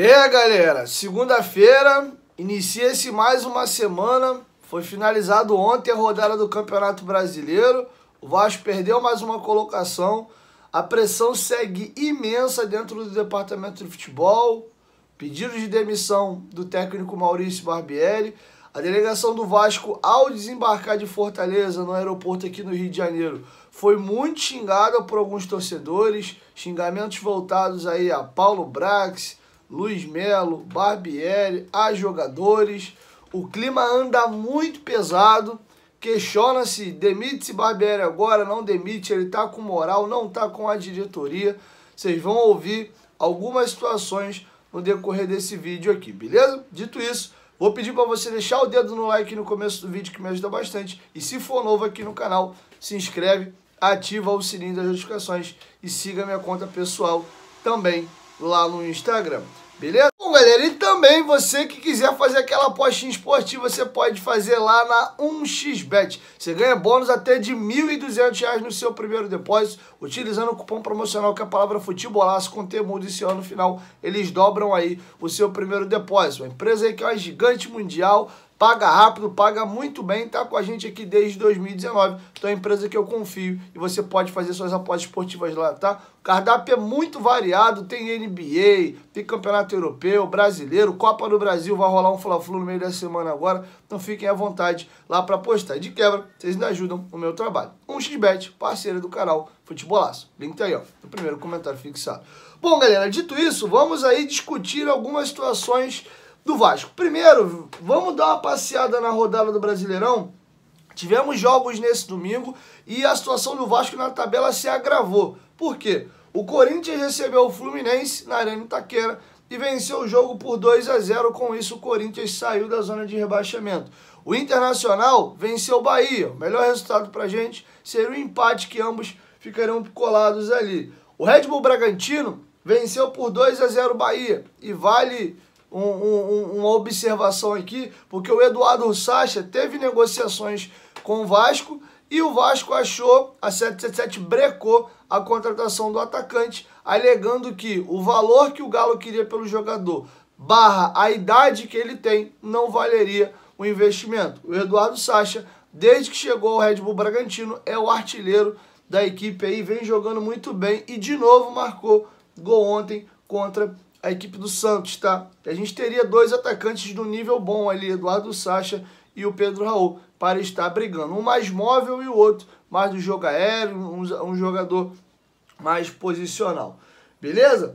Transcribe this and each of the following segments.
Galera, segunda-feira, inicia-se mais uma semana, foi finalizado ontem a rodada do Campeonato Brasileiro, o Vasco perdeu mais uma colocação, a pressão segue imensa dentro do departamento de futebol, pedido de demissão do técnico Maurício Barbieri, a delegação do Vasco, ao desembarcar de Fortaleza, no aeroporto aqui no Rio de Janeiro, foi muito xingada por alguns torcedores, xingamentos voltados aí a Paulo Brax, Luiz Melo, Barbieri, a jogadores. O clima anda muito pesado, questiona-se, demite-se Barbieri agora, não demite, ele tá com moral, não tá com a diretoria. Vocês vão ouvir algumas situações no decorrer desse vídeo aqui, beleza? Dito isso, vou pedir para você deixar o dedo no like no começo do vídeo, que me ajuda bastante. E se for novo aqui no canal, se inscreve, ativa o sininho das notificações e siga minha conta pessoal também lá no Instagram, beleza? Bom, galera, e também você que quiser fazer aquela apostinha esportiva, você pode fazer lá na 1xBet. Você ganha bônus até de R$ 1.200 no seu primeiro depósito, utilizando o cupom promocional que é a palavra Futebolaço com T mudo, e esse ano no final eles dobram aí o seu primeiro depósito. Uma empresa aí que é uma gigante mundial, paga rápido, paga muito bem, tá com a gente aqui desde 2019. Então é uma empresa que eu confio e você pode fazer suas apostas esportivas lá, tá? O cardápio é muito variado, tem NBA, tem Campeonato Europeu, Brasileiro, Copa do Brasil, vai rolar um Fla-Flu no meio da semana agora. Então fiquem à vontade lá para apostar. E de quebra, vocês ainda ajudam o meu trabalho. 1xBet, parceiro do canal Futebolaço. Link tá aí, ó, no primeiro comentário fixado. Bom, galera, dito isso, vamos aí discutir algumas situações do Vasco. Primeiro, vamos dar uma passeada na rodada do Brasileirão. Tivemos jogos nesse domingo e a situação do Vasco na tabela se agravou. Por quê? O Corinthians recebeu o Fluminense na Arena Itaquera e venceu o jogo por 2-0. Com isso, o Corinthians saiu da zona de rebaixamento. O Internacional venceu o Bahia. O melhor resultado pra gente seria o empate, que ambos ficariam colados ali. O Red Bull Bragantino venceu por 2-0 o Bahia. E vale uma observação aqui, porque o Eduardo Sacha teve negociações com o Vasco e o Vasco achou, a 777 brecou a contratação do atacante, alegando que o valor que o Galo queria pelo jogador barra a idade que ele tem não valeria o investimento. O Eduardo Sacha, desde que chegou ao Red Bull Bragantino, é o artilheiro da equipe aí, vem jogando muito bem e de novo marcou gol ontem contra a equipe do Santos, tá? A gente teria dois atacantes do nível bom ali, Eduardo Sacha e o Pedro Raul, para estar brigando. Um mais móvel e o outro mais do jogo aéreo, um jogador mais posicional. Beleza?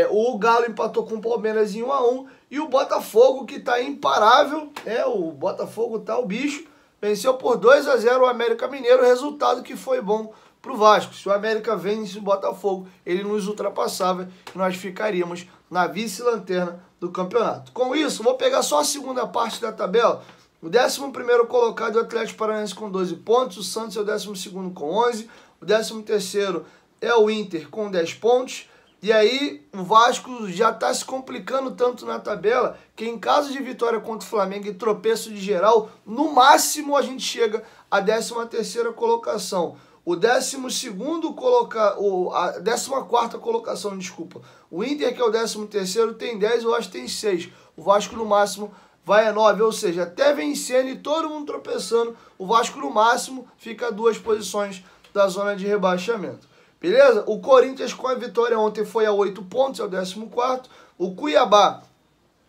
O Galo empatou com o Palmeiras em 1-1 e o Botafogo, que tá imparável, o Botafogo tá o bicho, venceu por 2-0 o América Mineiro, resultado que foi bom pro Vasco. Se o América vence o Botafogo, ele nos ultrapassava e nós ficaríamos na vice-lanterna do campeonato. Com isso, vou pegar só a segunda parte da tabela. O 11º colocado é o Atlético Paranaense com 12 pontos, o Santos é o 12º com 11, o 13º é o Inter com 10 pontos, e aí o Vasco já está se complicando tanto na tabela que em caso de vitória contra o Flamengo e tropeço de geral, no máximo a gente chega à 13ª colocação. O 12º a 14ª colocação, desculpa. O Inter, que é o 13º, tem 10, o Vasco tem 6. O Vasco no máximo vai a 9, ou seja, até vencendo e todo mundo tropeçando, o Vasco no máximo fica a 2 posições da zona de rebaixamento. Beleza? O Corinthians com a vitória ontem foi a 8 pontos, é o 14º. O Cuiabá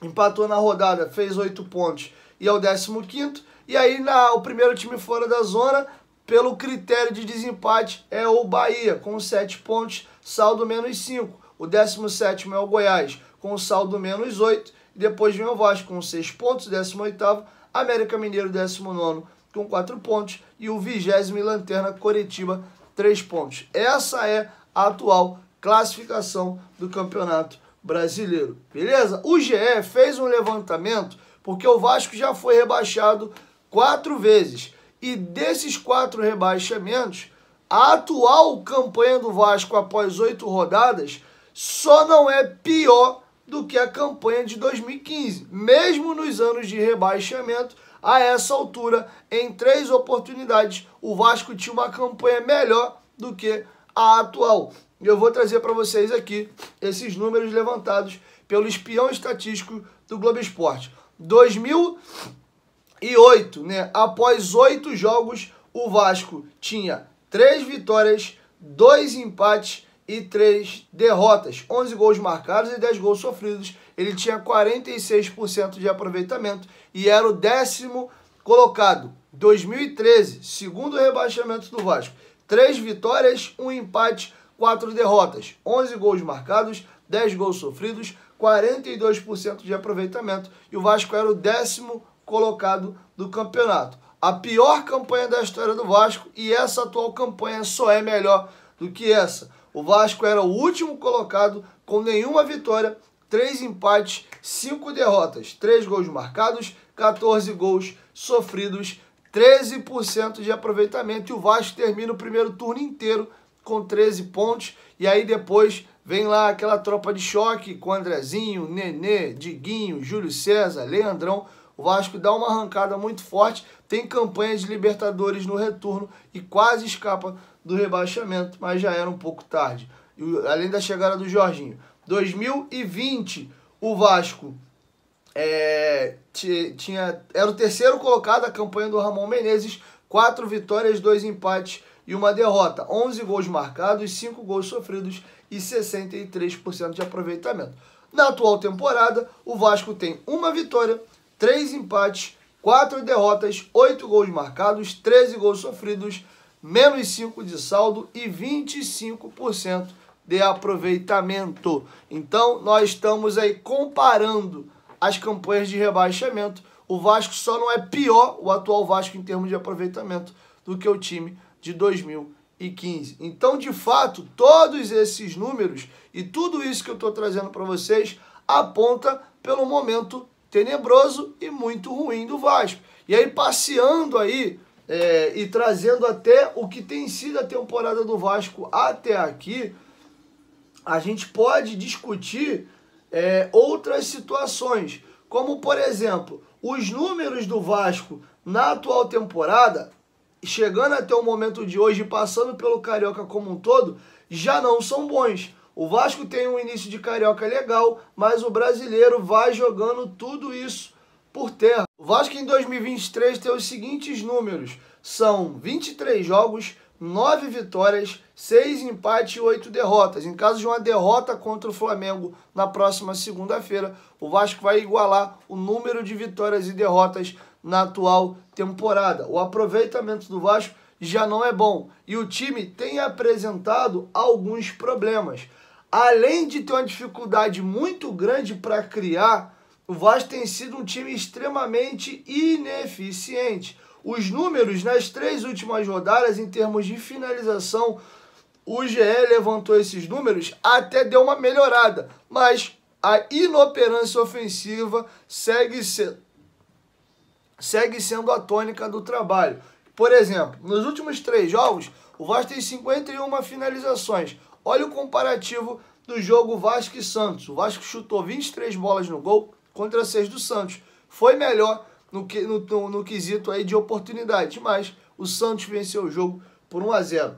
empatou na rodada, fez 8 pontos e é o 15º. E aí o primeiro time fora da zona, pelo critério de desempate, é o Bahia, com 7 pontos, saldo menos 5. O 17º é o Goiás, com saldo menos 8. E depois vem o Vasco, com 6 pontos, 18º. América Mineiro, 19º, com 4 pontos. E o 20º lanterna, Coritiba, 3 pontos. Essa é a atual classificação do Campeonato Brasileiro. Beleza? O GE fez um levantamento, porque o Vasco já foi rebaixado 4 vezes. E desses 4 rebaixamentos, a atual campanha do Vasco após 8 rodadas só não é pior do que a campanha de 2015. Mesmo nos anos de rebaixamento, a essa altura, em 3 oportunidades, o Vasco tinha uma campanha melhor do que a atual. E eu vou trazer para vocês aqui esses números levantados pelo espião estatístico do Globo Esporte. 2008, né? Após 8 jogos, o Vasco tinha 3 vitórias, 2 empates e 3 derrotas. 11 gols marcados e 10 gols sofridos. Ele tinha 46% de aproveitamento e era o 10º colocado. 2013, segundo rebaixamento do Vasco. 3 vitórias, 1 empate, 4 derrotas. 11 gols marcados, 10 gols sofridos, 42% de aproveitamento. E o Vasco era o 10º colocado do campeonato. A pior campanha da história do Vasco, e essa atual campanha só é melhor do que essa. O Vasco era o último colocado com nenhuma vitória, 3 empates, 5 derrotas, 3 gols marcados, 14 gols sofridos, 13% de aproveitamento. E o Vasco termina o primeiro turno inteiro com 13 pontos. E aí depois vem lá aquela tropa de choque com Andrezinho, Nenê, Diguinho, Júlio César, Leandrão. O Vasco dá uma arrancada muito forte, tem campanha de Libertadores no retorno e quase escapa do rebaixamento, mas já era um pouco tarde. Além da chegada do Jorginho. 2020, o Vasco era o 3º colocado, a campanha do Ramon Menezes, 4 vitórias, 2 empates e 1 derrota. 11 gols marcados, 5 gols sofridos e 63% de aproveitamento. Na atual temporada, o Vasco tem 1 vitória, 3 empates, 4 derrotas, 8 gols marcados, 13 gols sofridos, menos 5 de saldo e 25% de aproveitamento. Então, nós estamos aí comparando as campanhas de rebaixamento. O Vasco só não é pior, o atual Vasco, em termos de aproveitamento, do que o time de 2015. Então, de fato, todos esses números e tudo isso que eu estou trazendo para vocês aponta pelo momento tenebroso e muito ruim do Vasco. E aí, passeando aí e trazendo até o que tem sido a temporada do Vasco até aqui, a gente pode discutir outras situações, como, por exemplo, os números do Vasco na atual temporada, chegando até o momento de hoje, passando pelo Carioca como um todo, já não são bons. O Vasco tem um início de Carioca legal, mas o brasileiro vai jogando tudo isso por terra. O Vasco em 2023 tem os seguintes números: são 23 jogos, 9 vitórias, 6 empates e 8 derrotas. Em caso de uma derrota contra o Flamengo na próxima segunda-feira, o Vasco vai igualar o número de vitórias e derrotas na atual temporada. O aproveitamento do Vasco já não é bom e o time tem apresentado alguns problemas. Além de ter uma dificuldade muito grande para criar, o Vasco tem sido um time extremamente ineficiente. Os números nas 3 últimas rodadas, em termos de finalização, o GE levantou esses números, até deu uma melhorada, mas a inoperância ofensiva segue sendo a tônica do trabalho. Por exemplo, nos últimos 3 jogos, o Vasco tem 51 finalizações. Olha o comparativo do jogo Vasco e Santos. O Vasco chutou 23 bolas no gol contra 6 do Santos. Foi melhor no quesito aí de oportunidade, mas o Santos venceu o jogo por 1-0.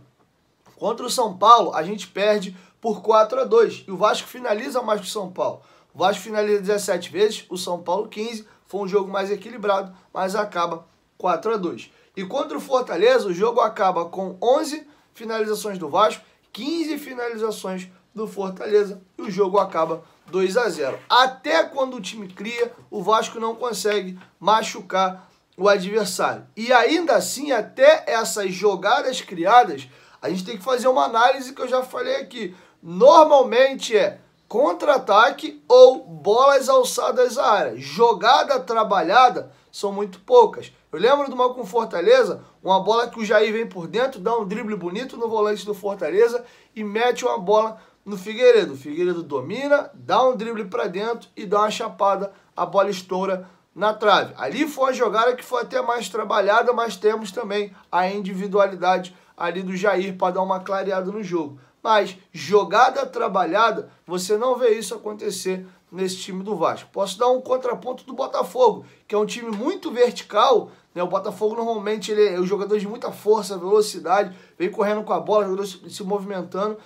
Contra o São Paulo, a gente perde por 4-2. E o Vasco finaliza mais que o São Paulo. O Vasco finaliza 17 vezes, o São Paulo 15. Foi um jogo mais equilibrado, mas acaba 4-2. E contra o Fortaleza, o jogo acaba com 11 finalizações do Vasco, 15 finalizações do Fortaleza e o jogo acaba 2-0. Até quando o time cria, o Vasco não consegue machucar o adversário. E ainda assim, até essas jogadas criadas, a gente tem que fazer uma análise que eu já falei aqui. Normalmente é contra-ataque ou bolas alçadas à área. Jogada trabalhada são muito poucas. Eu lembro de uma com Fortaleza, uma bola que o Jair vem por dentro, dá um drible bonito no volante do Fortaleza e mete uma bola no Figueiredo. O Figueiredo domina, dá um drible para dentro e dá uma chapada, a bola estoura na trave. Ali foi uma jogada que foi até mais trabalhada, mas temos também a individualidade ali do Jair para dar uma clareada no jogo. Mas jogada trabalhada, você não vê isso acontecer nesse time do Vasco. Posso dar um contraponto do Botafogo, que é um time muito vertical, né? O Botafogo normalmente ele é um jogador de muita força, velocidade, vem correndo com a bola, jogador se movimentando.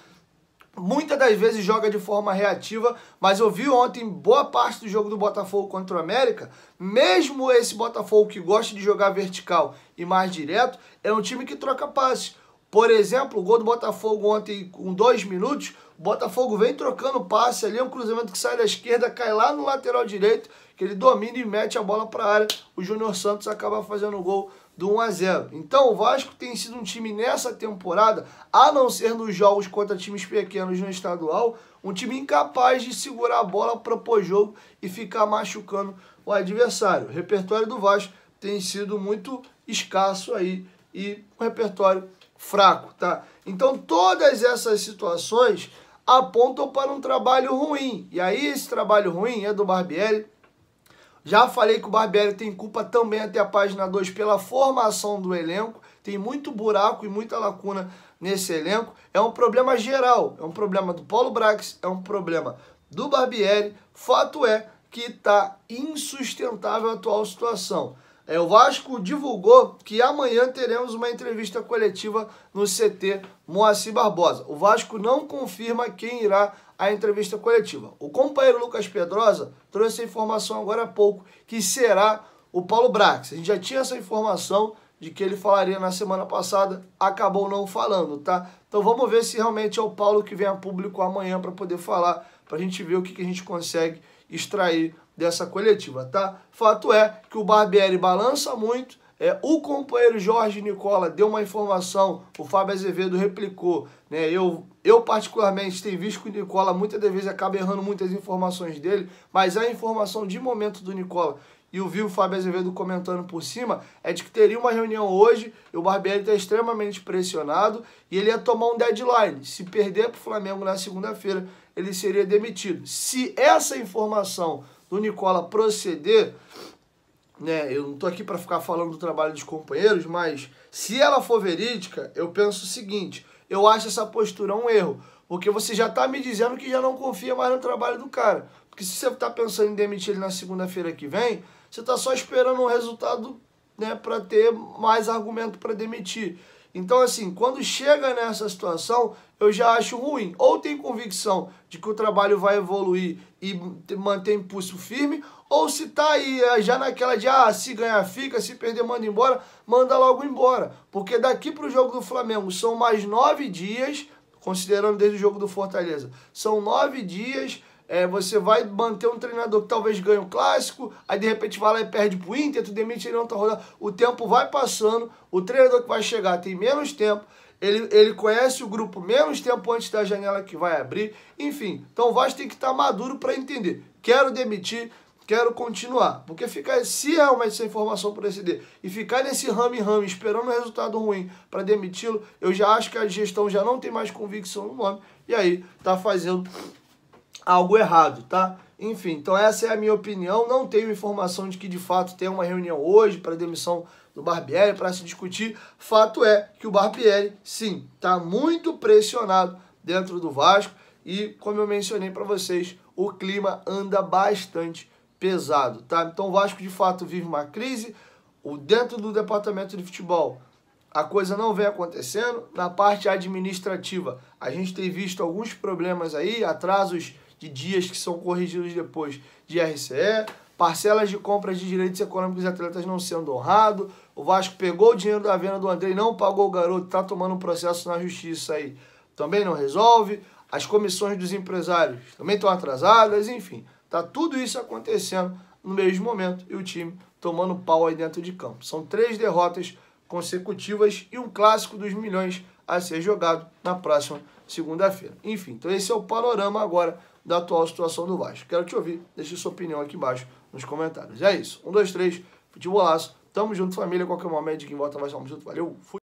muitas das vezes joga de forma reativa, mas eu vi ontem boa parte do jogo do Botafogo contra o América, mesmo esse Botafogo que gosta de jogar vertical e mais direto, é um time que troca passes. Por exemplo, o gol do Botafogo ontem com 2 minutos, o Botafogo vem trocando passe ali, é um cruzamento que sai da esquerda, cai lá no lateral direito, que ele domina e mete a bola para a área, o Júnior Santos acaba fazendo o gol do 1-0. Então o Vasco tem sido um time nessa temporada, a não ser nos jogos contra times pequenos no estadual, um time incapaz de segurar a bola, propor jogo e ficar machucando o adversário. O repertório do Vasco tem sido muito escasso aí e um repertório fraco, tá? Então todas essas situações apontam para um trabalho ruim. E aí esse trabalho ruim é do Barbieri. Já falei que o Barbieri tem culpa também até a página 2 pela formação do elenco. Tem muito buraco e muita lacuna nesse elenco. É um problema geral. É um problema do Paulo Brax, é um problema do Barbieri. Fato é que está insustentável a atual situação. O Vasco divulgou que amanhã teremos uma entrevista coletiva no CT Moacir Barbosa. O Vasco não confirma quem irá à entrevista coletiva. O companheiro Lucas Pedrosa trouxe a informação agora há pouco que será o Paulo Brax. A gente já tinha essa informação de que ele falaria na semana passada, acabou não falando, tá? Então vamos ver se realmente é o Paulo que vem a público amanhã para poder falar, para a gente ver o que a gente consegue extrair dessa coletiva, tá? Fato é que o Barbieri balança muito, o companheiro Jorge Nicola deu uma informação, o Fábio Azevedo replicou, né? Eu particularmente tenho visto que o Nicola muitas das vezes acaba errando muitas informações dele, mas a informação de momento do Nicola, e eu vi o Fábio Azevedo comentando por cima, é de que teria uma reunião hoje, e o Barbieri está extremamente pressionado, e ele ia tomar um deadline. Se perder para o Flamengo na segunda-feira, ele seria demitido. Se essa informação do Nicola proceder, né, eu não estou aqui para ficar falando do trabalho dos companheiros, mas se ela for verídica, eu penso o seguinte, eu acho essa postura um erro, porque você já está me dizendo que já não confia mais no trabalho do cara. Porque se você está pensando em demitir ele na segunda-feira que vem, você está só esperando um resultado, né, para ter mais argumento para demitir. Então, assim, quando chega nessa situação, eu já acho ruim. Ou tem convicção de que o trabalho vai evoluir e manter impulso firme, ou se tá aí já naquela de, se ganhar fica, se perder manda embora, manda logo embora. Porque daqui para o jogo do Flamengo são mais 9 dias, considerando desde o jogo do Fortaleza, são 9 dias. Você vai manter um treinador que talvez ganhe um clássico, aí de repente vai lá e perde pro Inter, tu demite ele não tá rodando. O tempo vai passando, o treinador que vai chegar tem menos tempo, ele conhece o grupo menos tempo antes da janela que vai abrir, enfim. Então o Vasco tem que estar maduro para entender. Quero demitir, quero continuar. Porque se realmente essa informação proceder e ficar nesse rame-rame esperando um resultado ruim para demiti-lo, eu já acho que a gestão já não tem mais convicção no nome, e aí tá fazendo algo errado, tá? Enfim, então essa é a minha opinião. Não tenho informação de que de fato tem uma reunião hoje para demissão do Barbieri para se discutir. Fato é que o Barbieri, sim, tá muito pressionado dentro do Vasco e, como eu mencionei para vocês, o clima anda bastante pesado, tá? Então o Vasco de fato vive uma crise. Dentro do departamento de futebol, a coisa não vem acontecendo. Na parte administrativa, a gente tem visto alguns problemas aí, atrasos de dias que são corrigidos depois de RCE, parcelas de compras de direitos econômicos de atletas não sendo honrado, o Vasco pegou o dinheiro da venda do Andrei, não pagou o garoto, está tomando um processo na justiça aí, também não resolve, as comissões dos empresários também estão atrasadas, enfim, tá tudo isso acontecendo no mesmo momento e o time tomando pau aí dentro de campo. São 3 derrotas consecutivas e um clássico dos milhões a ser jogado na próxima segunda-feira. Enfim, então esse é o panorama agora da atual situação do Vasco. Quero te ouvir, deixe sua opinião aqui embaixo nos comentários. É isso, 1, 2, 3, futebolaço, tamo junto família, qualquer momento de quem volta vai, tamo junto, valeu, fui!